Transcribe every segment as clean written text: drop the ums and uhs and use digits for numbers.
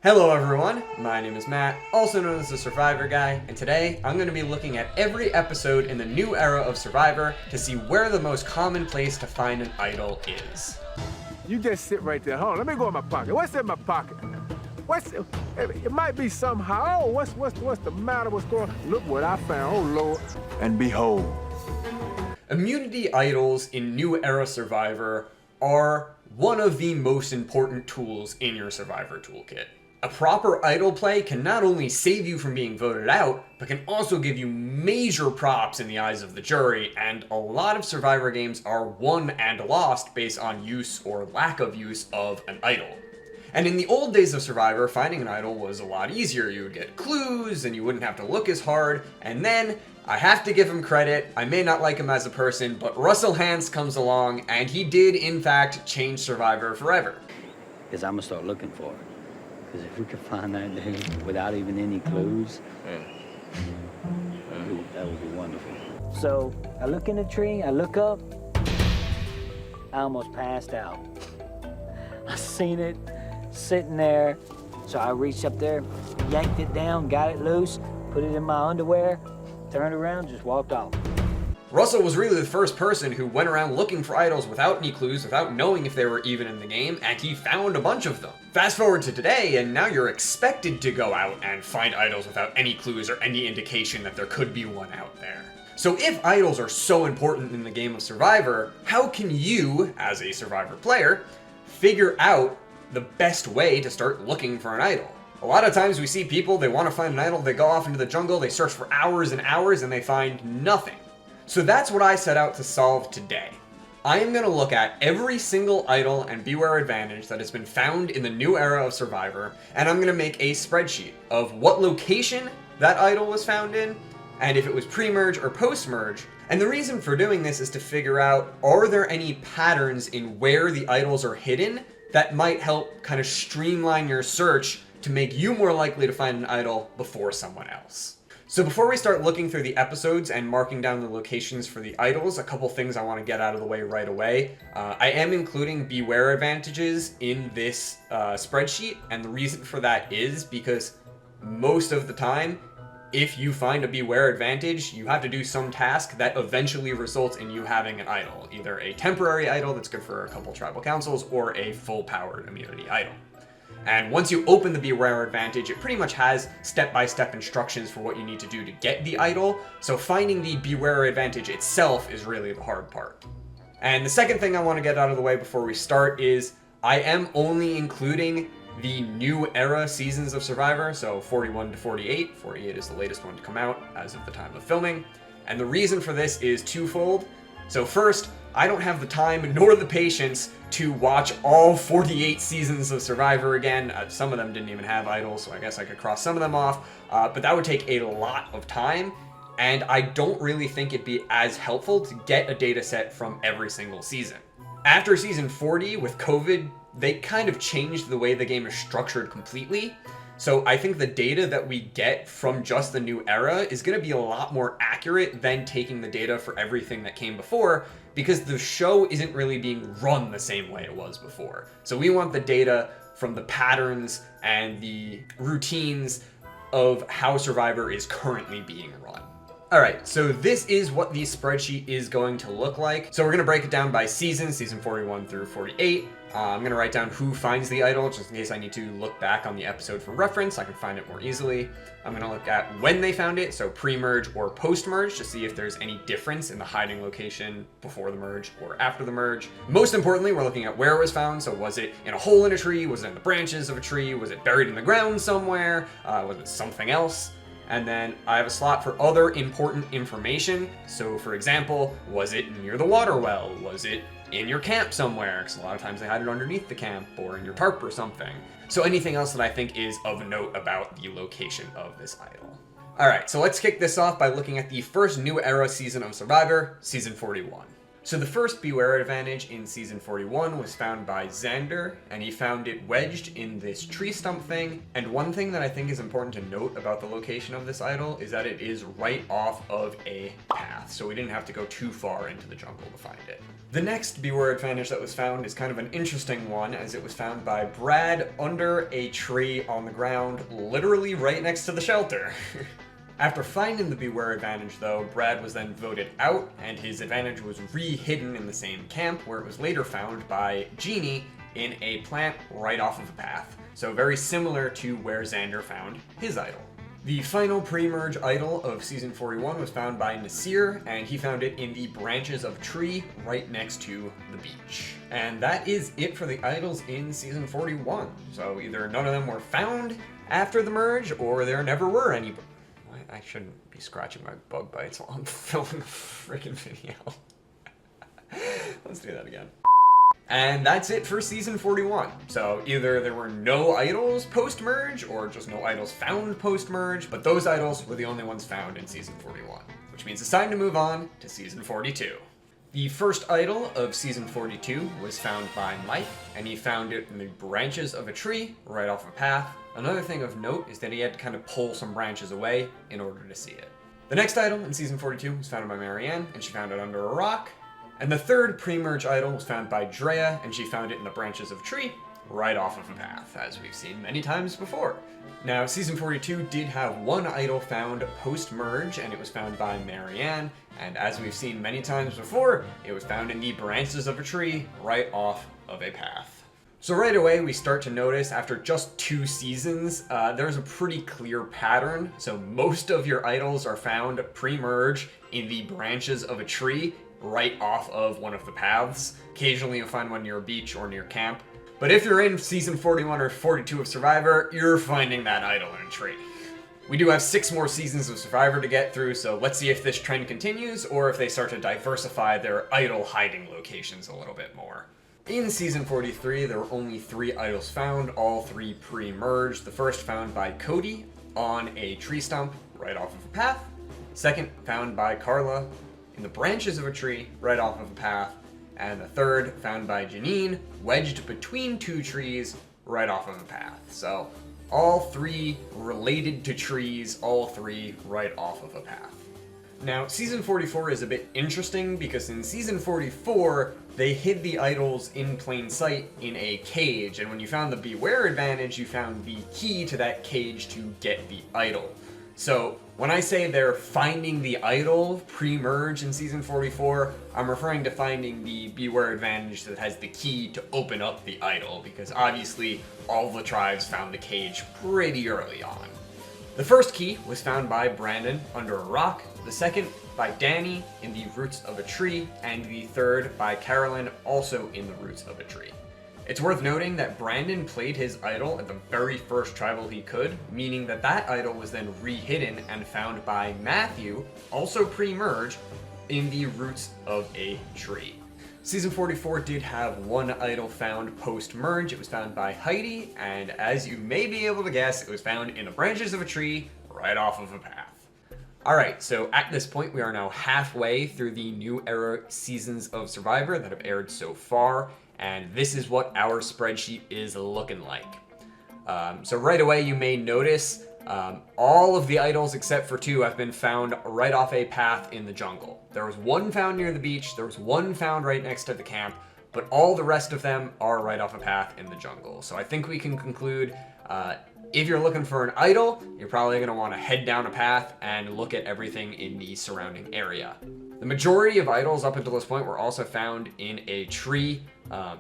Hello everyone, my name is Matt, also known as the Survivor Guy, and today I'm going to be looking at every episode in the new era of Survivor to see where the most common place to find an idol is. You just sit right there. Hold on, let me go in my pocket. What's in my pocket? It might be somehow. Oh, what's the matter? What's going on? Look what I found. Oh, Lord. And behold. Immunity idols in New Era Survivor are one of the most important tools in your Survivor toolkit. A proper idol play can not only save you from being voted out, but can also give you major props in the eyes of the jury, and a lot of Survivor games are won and lost based on use or lack of use of an idol. And in the old days of Survivor, finding an idol was a lot easier. You would get clues, and you wouldn't have to look as hard, and then, I have to give him credit, I may not like him as a person, but Russell Hantz comes along, and he did, in fact, change Survivor forever. Because I'm going to start looking for it. Because if we could find that dude without even any clues, that would be wonderful. So, I look in the tree, I look up, I almost passed out. I seen it sitting there, so I reached up there, yanked it down, got it loose, put it in my underwear, turned around, just walked off. Russell was really the first person who went around looking for idols without any clues, without knowing if they were even in the game, and he found a bunch of them. Fast forward to today, and now you're expected to go out and find idols without any clues or any indication that there could be one out there. So if idols are so important in the game of Survivor, how can you, as a Survivor player, figure out the best way to start looking for an idol? A lot of times we see people, they want to find an idol, they go off into the jungle, they search for hours and hours, and they find nothing. So that's what I set out to solve today. I am going to look at every single idol and Beware advantage that has been found in the new era of Survivor, and I'm going to make a spreadsheet of what location that idol was found in, and if it was pre-merge or post-merge. And the reason for doing this is to figure out, are there any patterns in where the idols are hidden that might help kind of streamline your search to make you more likely to find an idol before someone else. So before we start looking through the episodes and marking down the locations for the idols, a couple things I want to get out of the way right away. I am including Beware advantages in this spreadsheet, and the reason for that is because most of the time, if you find a Beware advantage, you have to do some task that eventually results in you having an idol. Either a temporary idol that's good for a couple tribal councils, or a full-powered immunity idol. And once you open the Beware advantage, it pretty much has step-by-step instructions for what you need to do to get the idol, so finding the Beware advantage itself is really the hard part. And the second thing I want to get out of the way before we start is, I am only including the new era seasons of Survivor, so 41 to 48. 48 is the latest one to come out as of the time of filming. And the reason for this is twofold. So first, I don't have the time nor the patience to watch all 48 seasons of Survivor again. Some of them didn't even have idols, so I guess I could cross some of them off. But that would take a lot of time, and I don't really think it'd be as helpful to get a data set from every single season. After season 40, with COVID, they kind of changed the way the game is structured completely. So I think the data that we get from just the new era is going to be a lot more accurate than taking the data for everything that came before, because the show isn't really being run the same way it was before. So we want the data from the patterns and the routines of how Survivor is currently being run. Alright, so this is what the spreadsheet is going to look like. So we're going to break it down by season 41 through 48. I'm going to write down who finds the idol, just in case I need to look back on the episode for reference. I can find it more easily. I'm going to look at when they found it, so pre-merge or post-merge, to see if there's any difference in the hiding location before the merge or after the merge. Most importantly, we're looking at where it was found, so was it in a hole in a tree? Was it in the branches of a tree? Was it buried in the ground somewhere? Was it something else? And then I have a slot for other important information. So for example, was it near the water well? Was it in your camp somewhere? Because a lot of times they hide it underneath the camp or in your tarp or something. So anything else that I think is of note about the location of this idol. Alright, so let's kick this off by looking at the first new era season of Survivor, season 41. So the first Beware advantage in Season 41 was found by Xander, and he found it wedged in this tree stump thing. And one thing that I think is important to note about the location of this idol is that it is right off of a path, so we didn't have to go too far into the jungle to find it. The next Beware advantage that was found is kind of an interesting one, as it was found by Brad under a tree on the ground, literally right next to the shelter. After finding the Beware advantage though, Brad was then voted out, and his advantage was re-hidden in the same camp, where it was later found by Genie in a plant right off of a path. So very similar to where Xander found his idol. The final pre-merge idol of Season 41 was found by Nasir, and he found it in the branches of a tree right next to the beach. And that is it for the idols in Season 41. So either none of them were found after the merge, or there never were any. I shouldn't be scratching my bug bites while I'm filming a freaking video. Let's do that again. And that's it for Season 41. So either there were no idols post-merge, or just no idols found post-merge, but those idols were the only ones found in Season 41, which means it's time to move on to Season 42. The first idol of Season 42 was found by Mike, and he found it in the branches of a tree right off a path. Another thing of note is that he had to kind of pull some branches away in order to see it. The next idol in Season 42 was found by Marianne, and she found it under a rock. And the third pre-merge idol was found by Drea, and she found it in the branches of a tree right off of a path, as we've seen many times before. Now, Season 42 did have one idol found post-merge, and it was found by Marianne, and as we've seen many times before, it was found in the branches of a tree right off of a path. So right away, we start to notice, after just 2 seasons, there's a pretty clear pattern. So most of your idols are found pre-merge in the branches of a tree right off of one of the paths. Occasionally you'll find one near a beach or near camp. But if you're in Season 41 or 42 of Survivor, you're finding that idol in a tree. We do have 6 more seasons of Survivor to get through, so let's see if this trend continues, or if they start to diversify their idol hiding locations a little bit more. In Season 43, there were only 3 idols found, all 3 pre-merged. The first found by Cody on a tree stump right off of a path. Second found by Carla in the branches of a tree right off of a path. And the third found by Janine wedged between 2 trees right off of a path. So all 3 related to trees, all 3 right off of a path. Now, Season 44 is a bit interesting because in Season 44, they hid the idols in plain sight in a cage, and when you found the Beware advantage, you found the key to that cage to get the idol. So, when I say they're finding the idol pre-merge in Season 44, I'm referring to finding the Beware advantage that has the key to open up the idol, because obviously all the tribes found the cage pretty early on. The first key was found by Brandon under a rock, the second by Danny in the roots of a tree, and the third by Carolyn also in the roots of a tree. It's worth noting that Brandon played his idol at the very first tribal he could, meaning that that idol was then re-hidden and found by Matthew, also pre-merge, in the roots of a tree. Season 44 did have one idol found post-merge. It was found by Heidi, and as you may be able to guess, it was found in the branches of a tree right off of a path. Alright, so at this point we are now halfway through the new era seasons of Survivor that have aired so far, and this is what our spreadsheet is looking like. So right away you may notice all of the idols except for 2 have been found right off a path in the jungle. There was 1 found near the beach, there was 1 found right next to the camp, but all the rest of them are right off a path in the jungle. So I think we can conclude if you're looking for an idol, you're probably going to want to head down a path and look at everything in the surrounding area. The majority of idols up until this point were also found in a tree.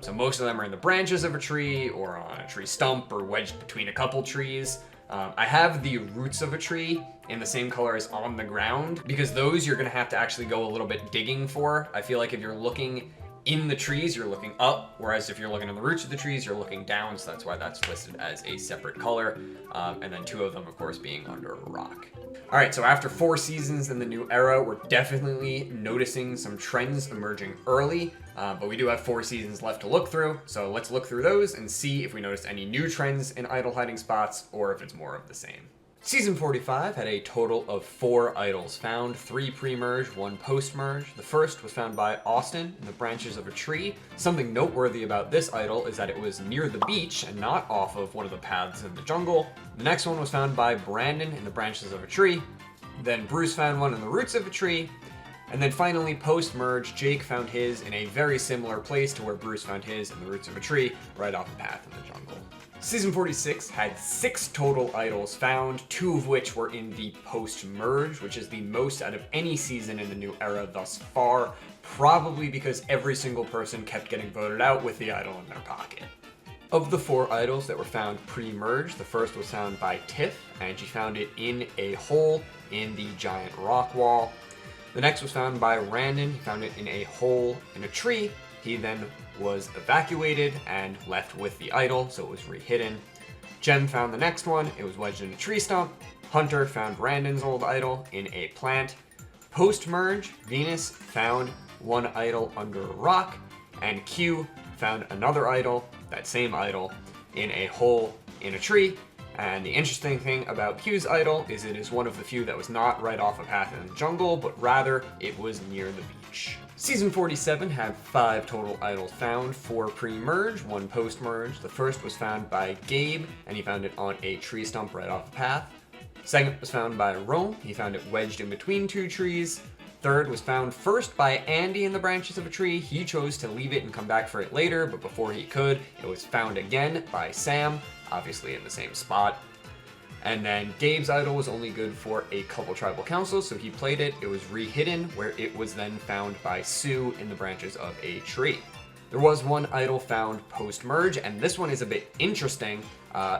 So most of them are in the branches of a tree or on a tree stump or wedged between a couple trees. I have the roots of a tree in the same color as on the ground because those you're going to have to actually go a little bit digging for. I feel like if you're looking in the trees, you're looking up, whereas if you're looking in the roots of the trees, you're looking down, so that's why that's listed as a separate color, and then 2 of them, of course, being under a rock. Alright, so after 4 seasons in the new era, we're definitely noticing some trends emerging early, but we do have 4 seasons left to look through, so let's look through those and see if we notice any new trends in idol hiding spots, or if it's more of the same. Season 45 had a total of 4 idols found, 3 pre-merge, 1 post-merge. The first was found by Austin in the branches of a tree. Something noteworthy about this idol is that it was near the beach and not off of one of the paths in the jungle. The next one was found by Brandon in the branches of a tree. Then Bruce found one in the roots of a tree. And then finally, post-merge, Jake found his in a very similar place to where Bruce found his in the roots of a tree, right off the path in the jungle. Season 46 had 6 total idols found, 2 of which were in the post-merge, which is the most out of any season in the new era thus far, probably because every single person kept getting voted out with the idol in their pocket. Of the 4 idols that were found pre-merge, the first was found by Tiff, and she found it in a hole in the giant rock wall. The next was found by Randon. He found it in a hole in a tree. He then was evacuated and left with the idol, so it was re-hidden. Jem found the next one. It was wedged in a tree stump. Hunter found Brandon's old idol in a plant. Post-merge, Venus found one idol under a rock, and Q found another idol, that same idol, in a hole in a tree. And the interesting thing about Q's idol is it is one of the few that was not right off a path in the jungle, but rather it was near the beach. Season 47 had 5 total idols found, 4 pre-merge, 1 post-merge. The first was found by Gabe, and he found it on a tree stump right off the path. Second was found by Rome. He found it wedged in between 2 trees. Third was found first by Andy in the branches of a tree. He chose to leave it and come back for it later, but before he could, it was found again by Sam, obviously in the same spot. And then Gabe's idol was only good for a couple tribal councils, so he played it. It was re-hidden, where it was then found by Sue in the branches of a tree. There was one idol found post-merge, and this one is a bit interesting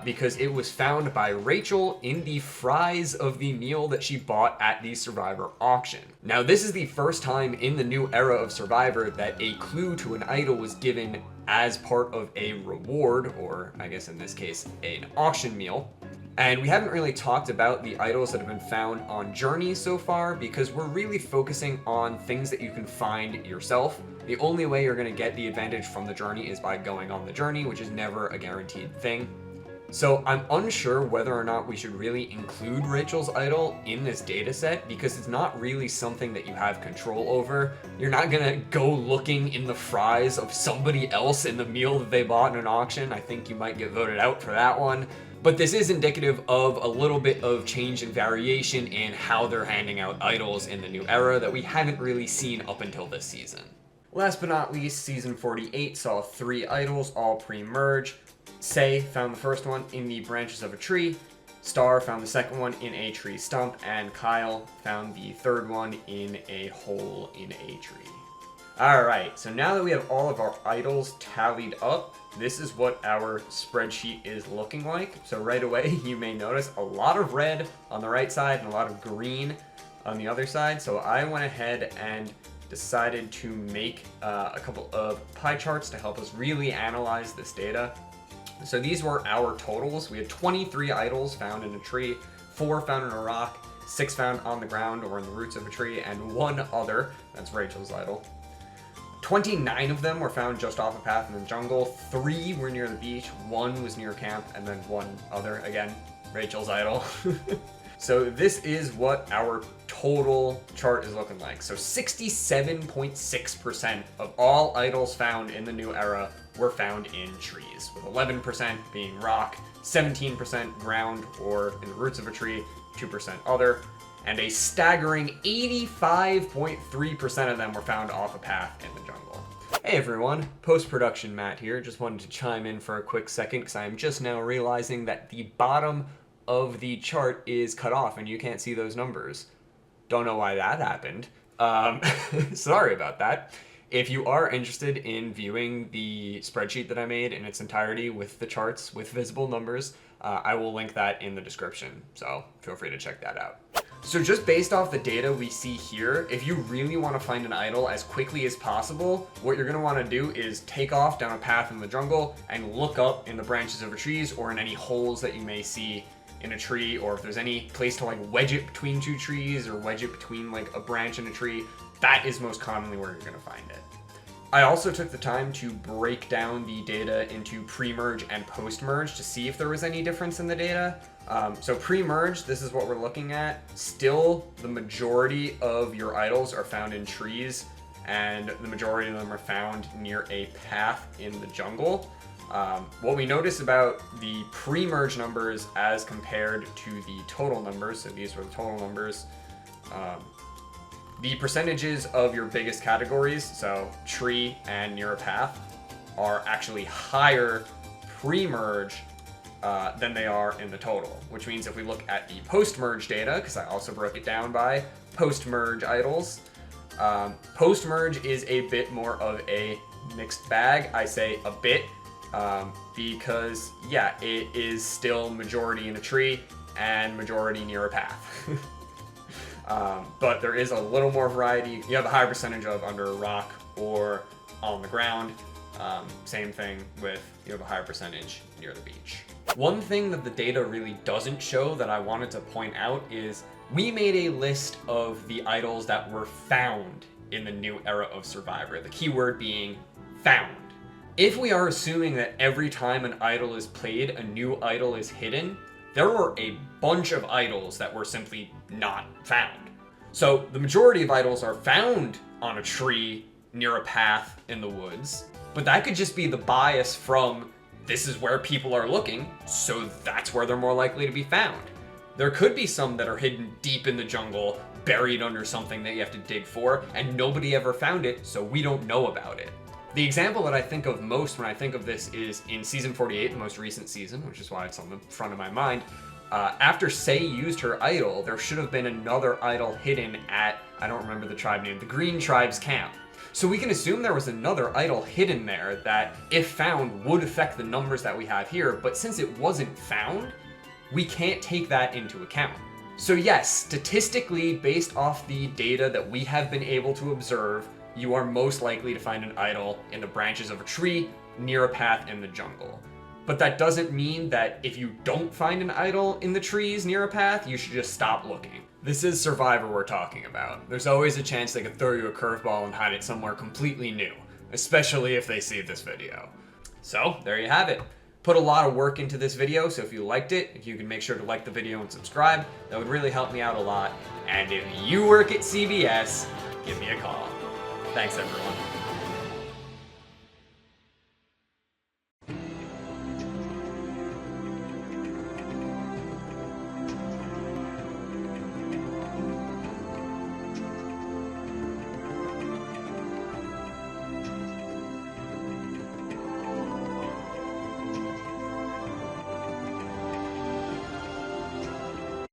because it was found by Rachel in the fries of the meal that she bought at the Survivor auction. Now, this is the first time in the new era of Survivor that a clue to an idol was given as part of a reward, or I guess in this case, an auction meal. And we haven't really talked about the idols that have been found on Journey so far because we're really focusing on things that you can find yourself. The only way you're going to get the advantage from the Journey is by going on the Journey, which is never a guaranteed thing. So I'm unsure whether or not we should really include Rachel's idol in this data set because it's not really something that you have control over. You're not gonna go looking in the fries of somebody else in the meal that they bought in an auction. I think you might get voted out for that one. But this is indicative of a little bit of change and variation in how they're handing out idols in the new era that we haven't really seen up until this season. Last but not least, season 48 saw 3 idols, all pre-merge. Say found the first one in the branches of a tree, Star found the second one in a tree stump, and Kyle found the third one in a hole in a tree. Alright, so now that we have all of our idols tallied up, this is what our spreadsheet is looking like. So right away, you may notice a lot of red on the right side and a lot of green on the other side. So I went ahead and decided to make a couple of pie charts to help us really analyze this data. So these were our totals. We had 23 idols found in a tree, 4 found in a rock, 6 found on the ground or in the roots of a tree, and 1 other, that's Rachel's idol. 29 of them were found just off a path in the jungle, 3 were near the beach, 1 was near camp, and then 1 other, again, Rachel's idol. So this is what our total chart is looking like. So 67.6% of all idols found in the new era were found in trees, with 11% being rock, 17% ground or in the roots of a tree, 2% other, and a staggering 85.3% of them were found off a path in the jungle. Hey everyone, post-production Matt here. Just wanted to chime in for a quick second because I am just now realizing that the bottom of the chart is cut off and you can't see those numbers. Don't know why that happened. Sorry about that. If you are interested in viewing the spreadsheet that I made in its entirety with the charts with visible numbers, I will link that in the description, so feel free to check that out. So just based off the data we see here, if you really want to find an idol as quickly as possible, what you're going to want to do is take off down a path in the jungle and look up in the branches of the trees or in any holes that you may see in a tree, or if there's any place to like wedge it between 2 trees or wedge it between like a branch and a tree, that is most commonly where you're going to find it. I also took the time to break down the data into pre-merge and post-merge to see if there was any difference in the data. So pre-merge, this is what we're looking at. Still, the majority of your idols are found in trees, and the majority of them are found near a path in the jungle. What we notice about the pre-merge numbers as compared to the total numbers, so these were the total numbers, the percentages of your biggest categories, so tree and near a path, are actually higher pre-merge than they are in the total, which means if we look at the post-merge data, because I also broke it down by post-merge idols, post-merge is a bit more of a mixed bag. I say a bit because, yeah, it is still majority in a tree and majority near a path. But there is a little more variety. You have a higher percentage of under a rock or on the ground. Same thing with, you have a higher percentage near the beach. One thing that the data really doesn't show that I wanted to point out is we made a list of the idols that were found in the new era of Survivor, the keyword being found. If we are assuming that every time an idol is played, a new idol is hidden, there were a bunch of idols that were simply not found. So the majority of idols are found on a tree near a path in the woods, but that could just be the bias from this is where people are looking, so that's where they're more likely to be found. There could be some that are hidden deep in the jungle, buried under something that you have to dig for, and nobody ever found it, so we don't know about it. The example that I think of most when I think of this is in season 48, the most recent season, which is why it's on the front of my mind. After Say used her idol, there should have been another idol hidden at, I don't remember the tribe name, the Green Tribe's camp. So we can assume there was another idol hidden there that, if found, would affect the numbers that we have here, but since it wasn't found, we can't take that into account. So yes, statistically, based off the data that we have been able to observe, you are most likely to find an idol in the branches of a tree near a path in the jungle. But that doesn't mean that if you don't find an idol in the trees near a path, you should just stop looking. This is Survivor we're talking about. There's always a chance they could throw you a curveball and hide it somewhere completely new, especially if they see this video. So, there you have it. Put a lot of work into this video, so if you liked it, if you can make sure to like the video and subscribe, that would really help me out a lot. And if you work at CBS, give me a call. Thanks, everyone.